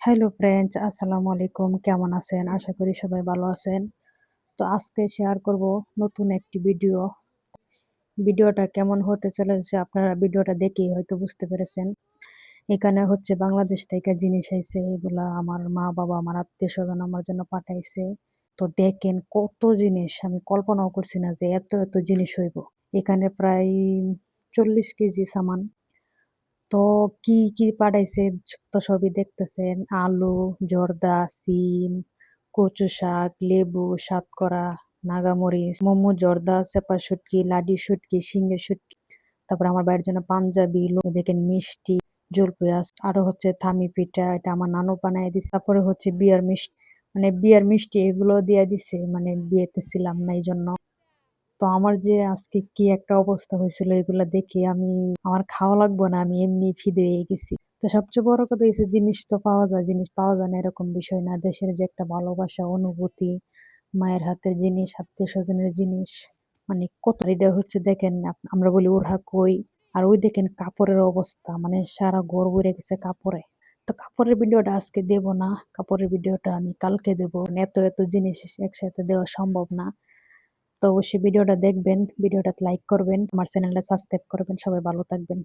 Hello friends, আসসালামু আলাইকুম। কেমন আছেন? আশা করি সবাই ভালো আছেন। তো আজকে শেয়ার করব নতুন একটি ভিডিও। ভিডিওটা কেমন হতে চলেছে আপনারা ভিডিওটা দেখেই হয়তো বুঝতে পেরেছেন। এখানে হচ্ছে বাংলাদেশ থেকে জিনিস আইছে, এগুলা আমার মা-বাবা, আমার আত্মীয়স্বজন আমার জন্য পাঠাইছে। তো দেখেন কত জিনিস, আমি কল্পনাও করছি না যে এত জিনিস হইব। এখানে প্রায় 40 কেজি সামান। তো কি পাঠাইছে তো সবই দেখতেছেন। আলু, জর্দা, সিম, কচু শাক, লেবু, সাতকরা, নাগামরিচ, মোমো, জর্দা, চেপা শুটকি, লাডি শুটকি, শিঙের শুটকি। তারপর আমার ভাইয়ের জন্য পাঞ্জাবি, দেখেন মিষ্টি, জলপাই আরো হচ্ছে থামি পিঠা, এটা আমার নানু বানায় দিছে। তারপরে হচ্ছে বিয়ার মিষ্টি, মানে বিয়ার মিষ্টি এগুলো দিয়ে দিছে, মানে বিয়েতে ছিলাম না এই জন্য। তো আমার যে আজকে কি একটা অবস্থা হয়েছিল এগুলা দেখে আমার খাওয়া লাগবে না, আমি এমনি খিদে হয়ে গেছি। তো সবচেয়ে বড় কথা হচ্ছে জিনিস তো পাওয়া যায়, জিনিস পাওয়া যায় না এরকম বিষয় না। দেশের যে একটা ভালোবাসা, অনুভূতি, মায়ের হাতের জিনিস, আত্মীয় স্বজনের জিনিস, মানে কত এটা হচ্ছে দেখেন আমরা বলি ওরা কই, আর ওই দেখেন কাপড়ের অবস্থা, মানে সারা ঘর ভরে গেছে কাপড়ে। তো কাপড়ের ভিডিওটা আজকে দেব না, কাপড়ের ভিডিওটা আমি কালকে দেব। এত জিনিস একসাথে দেওয়া সম্ভব না। তো অবশ্যই ভিডিওটা দেখবেন, ভিডিওটা লাইক করবেন, আমার চ্যানেলটা সাবস্ক্রাইব করবেন। সবাই ভালো থাকবেন।